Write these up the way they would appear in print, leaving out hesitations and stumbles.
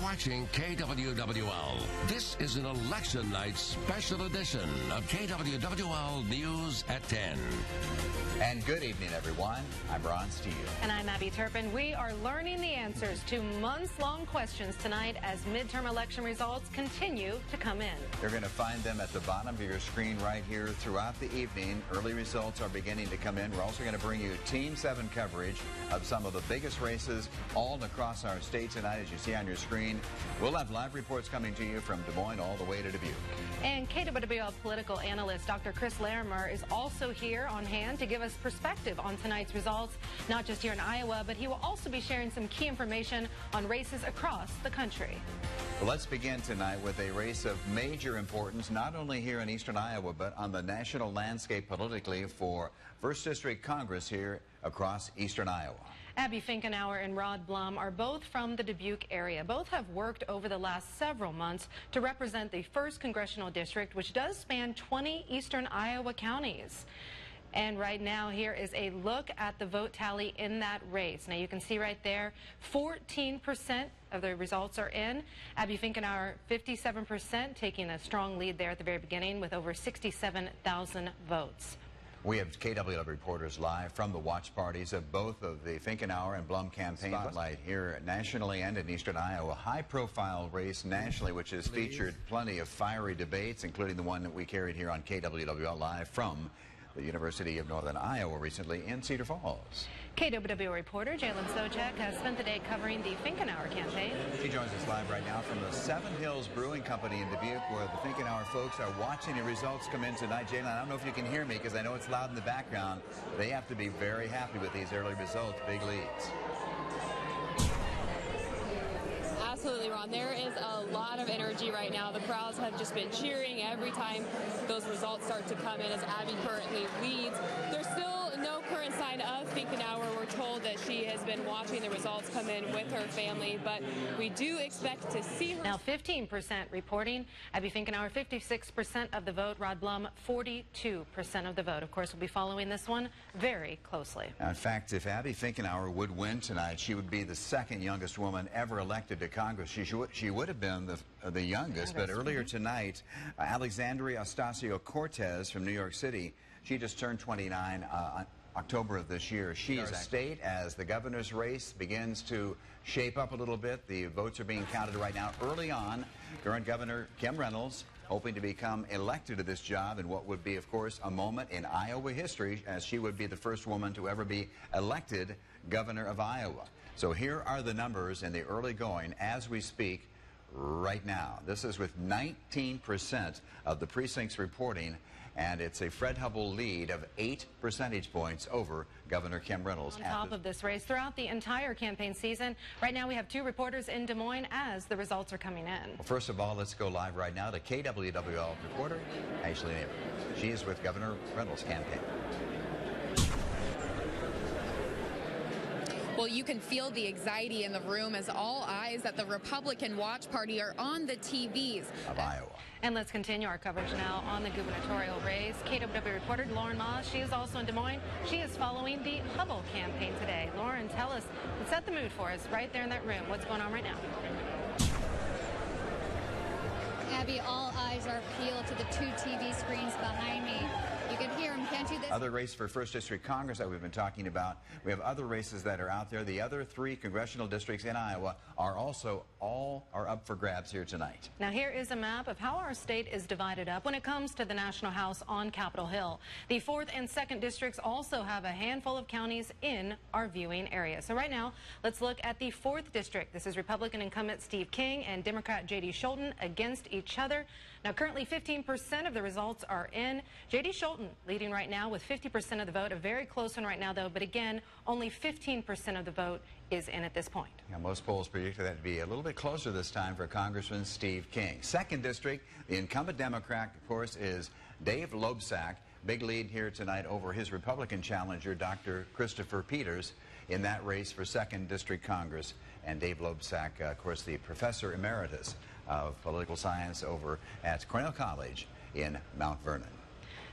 watching KWWL. This is an election night special edition of KWWL News at 10. And good evening, everyone. I'm Ron Steele. And I'm Abby Turpin. We are learning the answers to months-long questions tonight as midterm election results continue to come in. You're going to find them at the bottom of your screen right here throughout the evening. Early results are beginning to come in. We're also going to bring you Team 7 coverage of some of the biggest races all across our state tonight, as you see on your screen. We'll have live reports coming to you from Des Moines all the way to Dubuque. And KWWL political analyst Dr. Chris Larimer is also here on hand to give us perspective on tonight's results, not just here in Iowa, but he will also be sharing some key information on races across the country. Well, let's begin tonight with a race of major importance, not only here in eastern Iowa, but on the national landscape politically for 1st District Congress here across eastern Iowa. Abby Finkenauer and Rod Blum are both from the Dubuque area. Both have worked over the last several months to represent the 1st Congressional District, which does span 20 eastern Iowa counties. And right now, here is a look at the vote tally in that race. Now, you can see right there, 14% of the results are in. Abby Finkenauer, 57%, taking a strong lead there at the very beginning with over 67,000 votes. We have KWWL reporters live from the watch parties of both of the Finkenauer and Blum campaign. Spotlight here nationally and in eastern Iowa. High-profile race nationally, which has featured plenty of fiery debates, including the one that we carried here on KWWL live from the University of Northern Iowa recently in Cedar Falls. KWWL reporter Jalen Sojek has spent the day covering the Finkenauer campaign. She joins us live right now from the Seven Hills Brewing Company in Dubuque, where the Finkenauer folks are watching the results come in tonight. Jalen, I don't know if you can hear me because I know it's loud in the background. They have to be very happy with these early results, big leads. Absolutely, Ron. There is a lot of energy right now. The crowds have just been cheering every time those results start to come in as Abby currently leads. There's still no current sign of Finkenauer. We're told that she has been watching the results come in with her family, but we do expect to see her. Now 15% reporting. Abby Finkenauer, 56% of the vote. Rod Blum, 42% of the vote. Of course, we'll be following this one very closely. Now, in fact, if Abby Finkenauer would win tonight, she would be the second youngest woman ever elected to Congress. She would have been the youngest, but earlier tonight, Alexandria Ocasio-Cortez from New York City, she just turned 29 October of this year. She is state as the governor's race begins to shape up a little bit. The votes are being counted right now. Early on, current Governor Kim Reynolds hoping to become elected to this job in what would be, of course, a moment in Iowa history, as she would be the first woman to ever be elected governor of Iowa. So here are the numbers in the early going as we speak right now. This is with 19% of the precincts reporting, and it's a Fred Hubbell lead of 8 percentage points over Governor Kim Reynolds. On top of this race throughout the entire campaign season, right now we have 2 reporters in Des Moines as the results are coming in. Well, first of all, let's go live right now to KWWL reporter Ashley Neighbor. She is with Governor Reynolds' campaign. Well, you can feel the anxiety in the room as all eyes at the Republican Watch Party are on the TVs of Iowa. And let's continue our coverage now on the gubernatorial race. KWW reporter Lauren Moss, she is also in Des Moines. She is following the Hubbell campaign today. Lauren, tell us, set the mood for us right there in that room. What's going on right now? Abby, all eyes are peeled to the 2 TV screens behind me. You can hear them, can't you? Other race for 1st District Congress that we've been talking about. We have other races that are out there. The other 3 congressional districts in Iowa are also all up for grabs here tonight. Now here is a map of how our state is divided up when it comes to the National House on Capitol Hill. The 4th and 2nd districts also have a handful of counties in our viewing area. So right now, let's look at the 4th district. This is Republican incumbent Steve King and Democrat J.D. Scholten against each other. Now currently 15% of the results are in. J.D. Scholten leading right now with 50% of the vote. A very close one right now, though, but again, only 15% of the vote is in at this point. Yeah, most polls predicted that to be a little bit closer this time for Congressman Steve King. 2nd District, the incumbent Democrat, of course, is Dave Loebsack. Big lead here tonight over his Republican challenger, Dr. Christopher Peters, in that race for 2nd District Congress. And Dave Loebsack, of course, the professor emeritus of political science over at Cornell College in Mount Vernon.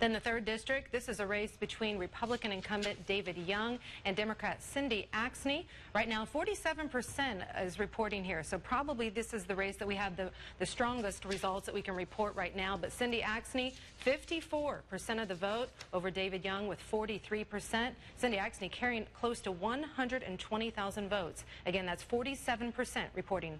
Then the 3rd district, this is a race between Republican incumbent David Young and Democrat Cindy Axne. Right now, 47% is reporting here. So probably this is the race that we have the strongest results that we can report right now. But Cindy Axne, 54% of the vote over David Young with 43%. Cindy Axne carrying close to 120,000 votes. Again, that's 47% reporting.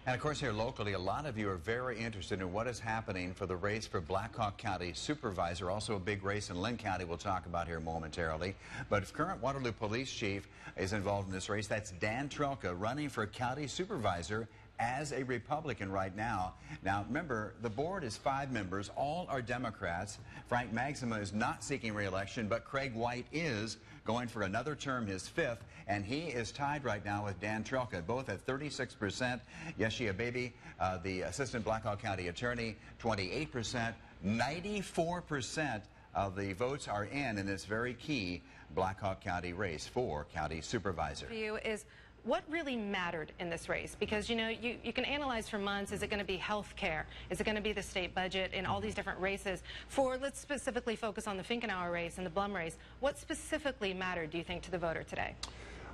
And of course, here locally, a lot of you are very interested in what is happening for the race for Black Hawk County Supervisor. Also a big race in Lynn County we'll talk about here momentarily. But if current Waterloo Police Chief is involved in this race, that's Dan Trelka running for County Supervisor as a Republican right now. Now, remember, the board is 5 members. All are Democrats. Frank Maxima is not seeking re-election, but Craig White is going for another term, his 5th, and he is tied right now with Dan Trelka, both at 36%. Yeshia Baby, the Assistant Black Hawk County Attorney, 28%. 94% of the votes are in this very key Black Hawk County race for County Supervisor. For you is what really mattered in this race? Because, you know, you can analyze for months, is it going to be health care? Is it going to be the state budget in all these different races? Let's specifically focus on the Finkenauer race and the Blum race. What specifically mattered, do you think, to the voter today?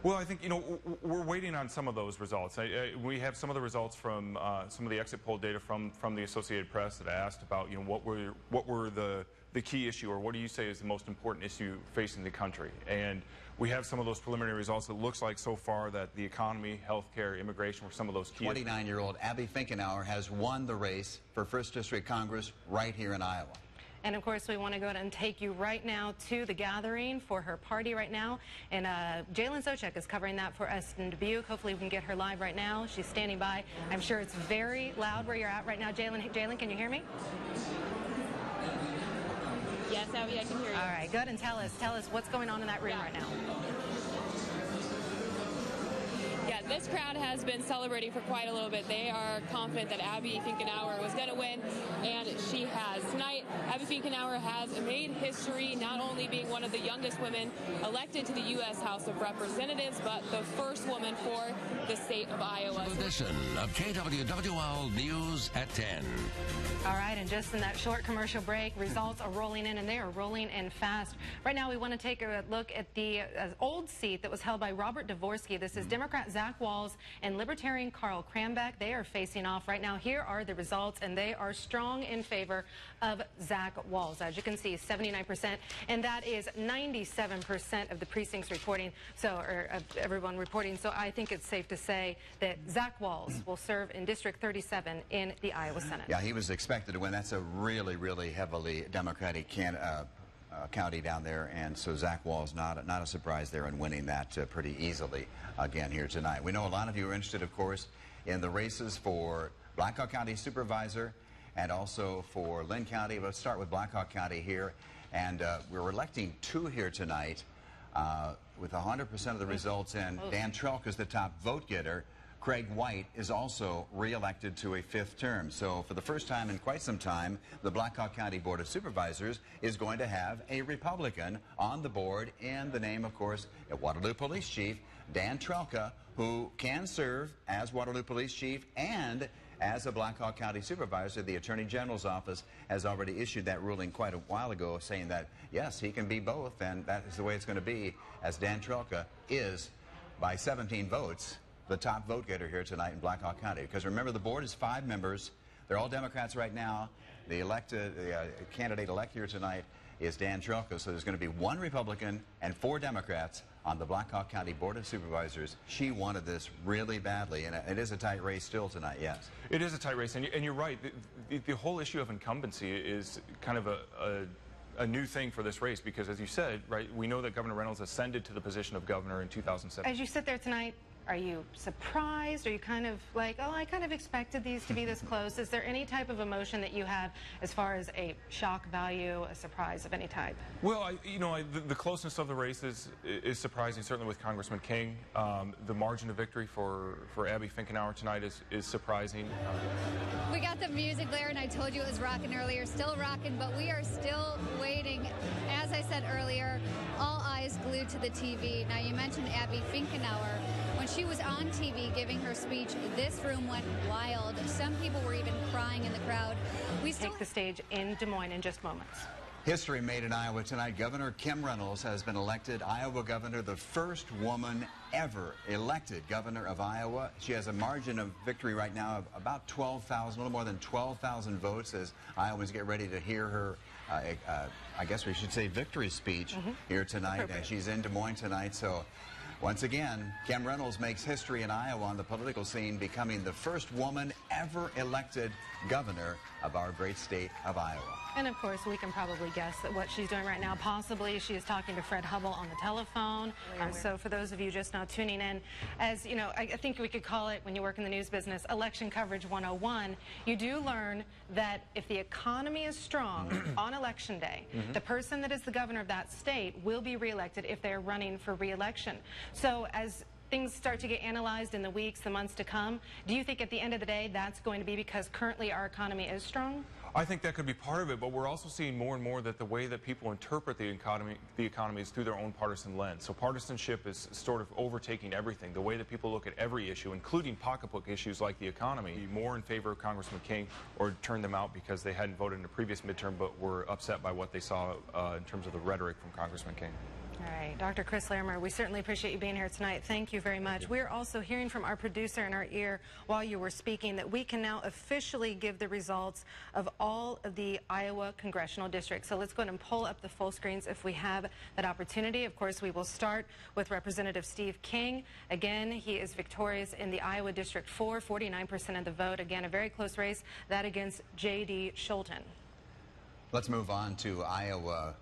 Well, I think, you know, we're waiting on some of those results. We have some of the results from some of the exit poll data from the Associated Press that asked about, you know, what were the key issue, or what do you say is the most important issue facing the country? And we have some of those preliminary results. It looks like so far that the economy, healthcare, immigration were some of those key. 29-year-old Abby Finkenauer has won the race for 1st District Congress right here in Iowa. And of course, we want to go ahead and take you right now to the gathering for her party right now. And Jalen Sochek is covering that for us in Dubuque. Hopefully we can get her live right now. She's standing by. I'm sure it's very loud where you're at right now. Jalen, can you hear me? Yes, Abby, I can hear you. All right, good. And tell us what's going on in that room right now. Yeah, this crowd has been celebrating for quite a little bit. They are confident that Abby Finkenauer was going to win, and she has. Tonight, Abby Finkenauer has made history, not only being one of the youngest women elected to the U.S. House of Representatives, but the first woman for the state of Iowa. Edition of KWWL News at 10. All right, and just in that short commercial break, results are rolling in, and they are rolling in fast. Right now, we want to take a look at the old seat that was held by Robert Dvorsky. This is Democrat Zach Walz and Libertarian Carl Cranbeck. They are facing off right now. Here are the results, and they are strong in favor of Zach Walz. As you can see, 79%, and that is 97% of the precincts reporting, or everyone reporting. So I think it's safe to say that Zach Walz will serve in District 37 in the Iowa Senate. Yeah, he was expected to win. That's a really, really heavily Democratic county down there, and so Zach Walz not a surprise there in winning that pretty easily again here tonight. We know a lot of you are interested, of course, in the races for Black Hawk County Supervisor and also for Lynn County. Let's start with Black Hawk County here, and we're electing 2 here tonight with 100% of the results in. Dan Trelka is the top vote getter. Craig White is also re-elected to a 5th term. So for the first time in quite some time, the Black Hawk County Board of Supervisors is going to have a Republican on the board in the name, of course, of Waterloo Police Chief Dan Trelka, who can serve as Waterloo Police Chief and as a Black Hawk County Supervisor. The Attorney General's office has already issued that ruling quite a while ago, saying that, yes, he can be both, and that is the way it's going to be, as Dan Trelka is, by 17 votes, the top vote getter here tonight in Black Hawk County. Because remember, the board is 5 members. They're all Democrats right now. The candidate-elect here tonight is Dan Trelka, so there's going to be 1 Republican and 4 Democrats on the Black Hawk County Board of Supervisors. She wanted this really badly, and it is a tight race still tonight, yes. It is a tight race, and you're right. The whole issue of incumbency is kind of a new thing for this race, because as you said, right, we know that Governor Reynolds ascended to the position of governor in 2007. As you sit there tonight, are you surprised? Are you kind of like, oh, I kind of expected these to be this close? Is there any type of emotion that you have as far as a shock value, a surprise of any type? Well, the closeness of the race is surprising, certainly with Congressman King. The margin of victory for Abby Finkenauer tonight is surprising. We got the music there, and I told you it was rocking earlier. Still rocking, but we are still waiting. As I said earlier, all eyes glued to the TV. Now, you mentioned Abby Finkenauer. When she was on TV giving her speech, this room went wild. Some people were even crying in the crowd. We still take the stage in Des Moines in just moments. History made in Iowa tonight. Governor Kim Reynolds has been elected Iowa governor, the first woman ever elected governor of Iowa. She has a margin of victory right now of about 12,000, a little more than 12,000 votes as Iowans get ready to hear her, I guess we should say, victory speech here tonight. She's in Des Moines tonight, so once again, Kim Reynolds makes history in Iowa on the political scene, becoming the first woman ever elected governor of our great state of Iowa. And of course, we can probably guess that what she's doing right now, possibly she is talking to Fred Hubble on the telephone. So for those of you just now tuning in, as you know, I think we could call it, when you work in the news business, election coverage 101. You do learn that if the economy is strong on election day, the person that is the governor of that state will be reelected if they're running for reelection. So as things start to get analyzed in the weeks, the months to come, do you think at the end of the day that's going to be because currently our economy is strong? I think that could be part of it, but we're also seeing more and more that the way that people interpret the economy is through their own partisan lens. So partisanship is sort of overtaking everything. The way that people look at every issue, including pocketbook issues like the economy, be more in favor of Congressman King or turn them out because they hadn't voted in the previous midterm but were upset by what they saw in terms of the rhetoric from Congressman King. All right, Dr. Chris Larimer, we certainly appreciate you being here tonight. Thank you very much. We're also hearing from our producer in our ear while you were speaking that we can now officially give the results of all of the Iowa congressional districts. So let's go ahead and pull up the full screens if we have that opportunity. Of course, we will start with Representative Steve King. Again, he is victorious in the Iowa District 4, 49% of the vote. Again, a very close race, that against J.D. Schulten. Let's move on to Iowa.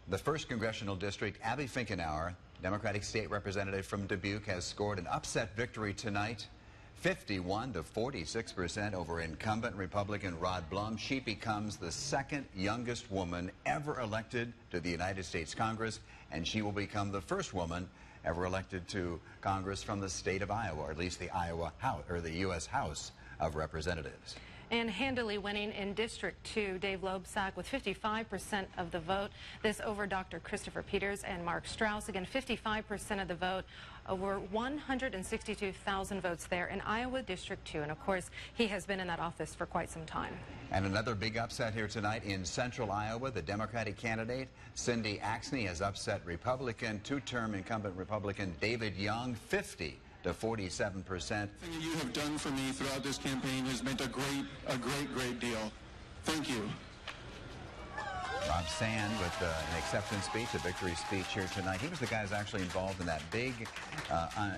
The 1st Congressional District, Abby Finkenauer, Democratic State Representative from Dubuque, has scored an upset victory tonight, 51 to 46% over incumbent Republican Rod Blum. She becomes the 2nd youngest woman ever elected to the United States Congress, and she will become the first woman ever elected to Congress from the state of Iowa, or at least the Iowa House, or the U.S. House of Representatives. And handily winning in District 2, Dave Loebsack with 55% of the vote. This over Dr. Christopher Peters and Mark Strauss. Again, 55% of the vote, over 162,000 votes there in Iowa District 2. And of course, he has been in that office for quite some time. And another big upset here tonight in central Iowa. The Democratic candidate, Cindy Axne, has upset Republican, 2-term incumbent Republican David Young, 50 to 47%. Everything you have done for me throughout this campaign has meant a great deal. Thank you. Rob Sand with an acceptance speech, a victory speech here tonight. He was the guy who's actually involved in that big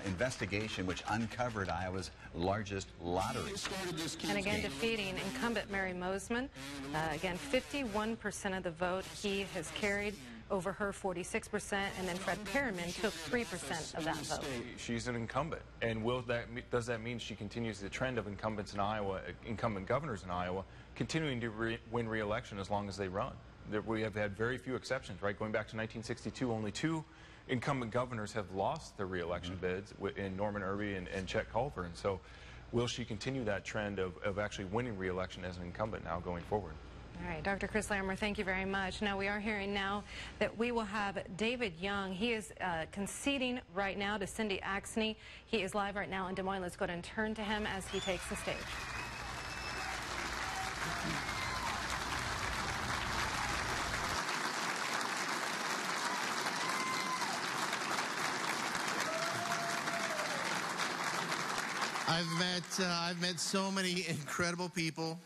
investigation which uncovered Iowa's largest lottery. And again, defeating incumbent Mary Mosman. Again, 51% of the vote he has carried. Over her 46%, and then Fred Perriman took 3% of that vote. She's an incumbent, and does that mean she continues the trend of incumbents in Iowa, incumbent governors in Iowa, continuing to win re-election as long as they run? We have had very few exceptions, right? Going back to 1962, only 2 incumbent governors have lost their re-election bids in Norman Irby and Chet Culver, and so will she continue that trend of actually winning re-election as an incumbent now going forward? All right, Dr. Chris Larimer, thank you very much. Now, we are hearing now that we will have David Young. He is conceding right now to Cindy Axne. He is live right now in Des Moines. Let's go ahead and turn to him as he takes the stage. I've met so many incredible people.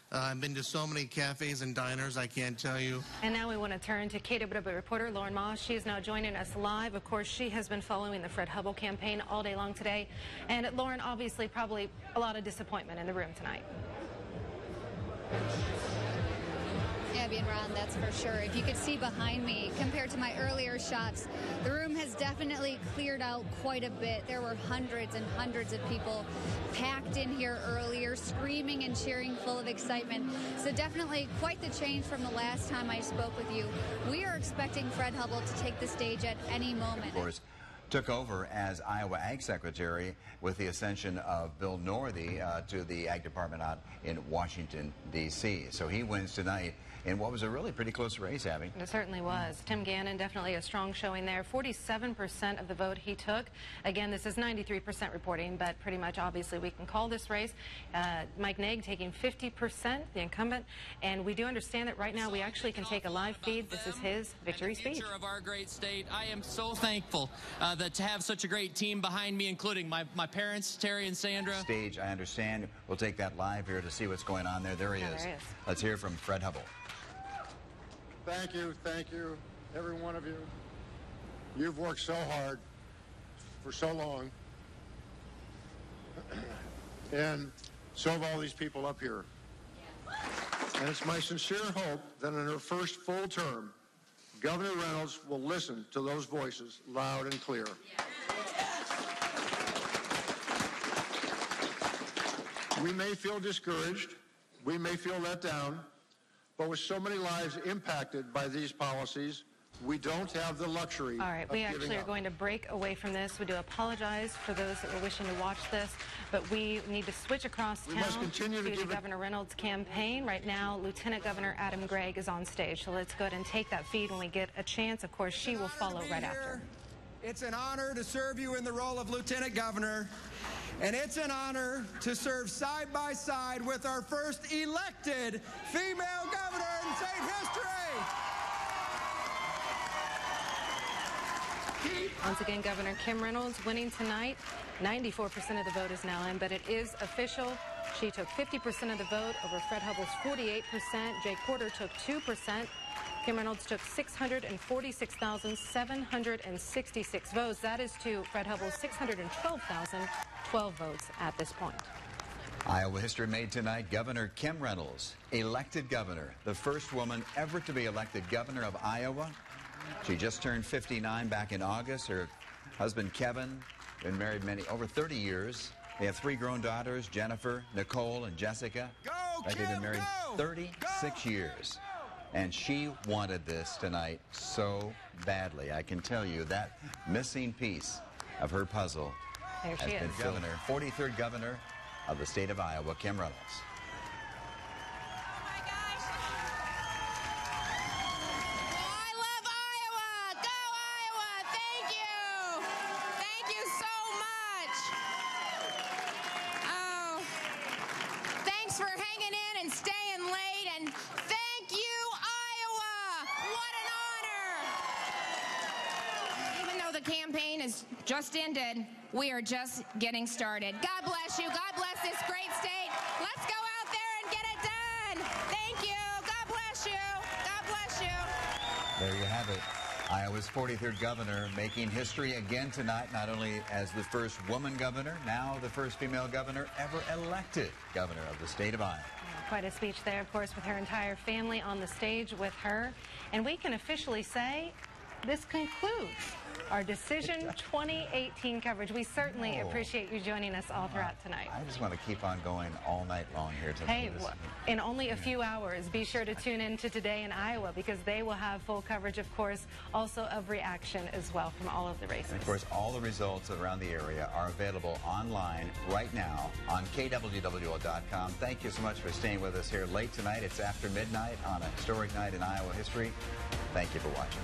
I've been to so many cafes and diners, I can't tell you. And now we want to turn to KWWL reporter Lauren Moss. She is now joining us live. Of course, she has been following the Fred Hubble campaign all day long today. And Lauren, obviously, probably a lot of disappointment in the room tonight. Abby and Ron, that's for sure. If you could see behind me, compared to my earlier shots, the room has definitely cleared out quite a bit. There were hundreds and hundreds of people packed in here earlier, screaming and cheering, full of excitement. So definitely quite the change from the last time I spoke with you. We are expecting Fred Hubble to take the stage at any moment. Of course, took over as Iowa Ag Secretary with the ascension of Bill Northey to the Ag Department out in Washington, D.C. So he wins tonight in what was a really pretty close race, Abby. It certainly was. Tim Gannon, definitely a strong showing there. 47% of the vote he took. Again, this is 93% reporting, but pretty much obviously we can call this race. Mike Naig taking 50%, the incumbent. And we do understand that right now we actually can take a live feed. This is his victory speech. Of our great state. I am so thankful that to have such a great team behind me, including my parents, Terry and Sandra. Stage, I understand. We'll take that live here to see what's going on there. There he is. There he is. Let's hear from Fred Hubble. Thank you, every one of you. You've worked so hard for so long, and so have all these people up here. And it's my sincere hope that in her first full term, Governor Reynolds will listen to those voices loud and clear. We may feel discouraged, we may feel let down, but with so many lives impacted by these policies, we don't have the luxury. All right, we actually are going to break away from this. We do apologize for those that were wishing to watch this, but we need to switch across town to the Governor Reynolds campaign. Right now, Lieutenant Governor Adam Gregg is on stage, so let's go ahead and take that feed when we get a chance. Of course, she will follow right after. It's an honor to serve you in the role of Lieutenant Governor, and it's an honor to serve side by side with our first elected female governor in state history. Once again, Governor Kim Reynolds winning tonight. 94% of the vote is now in, but it is official. She took 50% of the vote over Fred Hubble's 48%. Jay Porter took 2%. Kim Reynolds took 646,766 votes. That is to Fred Hubble's 612,012 votes at this point. Iowa history made tonight. Governor Kim Reynolds, elected governor, the first woman ever to be elected governor of Iowa. She just turned 59 back in August. Her husband, Kevin, been married over 30 years. They have 3 grown daughters, Jennifer, Nicole, and Jessica. They've been married 36 years. And she wanted this tonight so badly. I can tell you that missing piece of her puzzle has been governor, 43rd governor of the state of Iowa, Kim Reynolds. Campaign is just ended. We are just getting started. God bless you. God bless this great state. Let's go out there and get it done. Thank you. God bless you. God bless you. There you have it. Iowa's 43rd governor making history again tonight, not only as the first woman governor, now the first female governor ever elected governor of the state of Iowa. Quite a speech there, of course, with her entire family on the stage with her. And we can officially say this concludes our Decision 2018 coverage. We certainly appreciate you joining us all throughout tonight. I just want to keep on going all night long here tonight. Hey, in only a few hours, be sure to tune in to Today in Iowa, because they will have full coverage, of course, also of reaction as well from all of the races. And of course, all the results around the area are available online right now on KWWL.com. Thank you so much for staying with us here late tonight. It's after midnight on a historic night in Iowa history. Thank you for watching.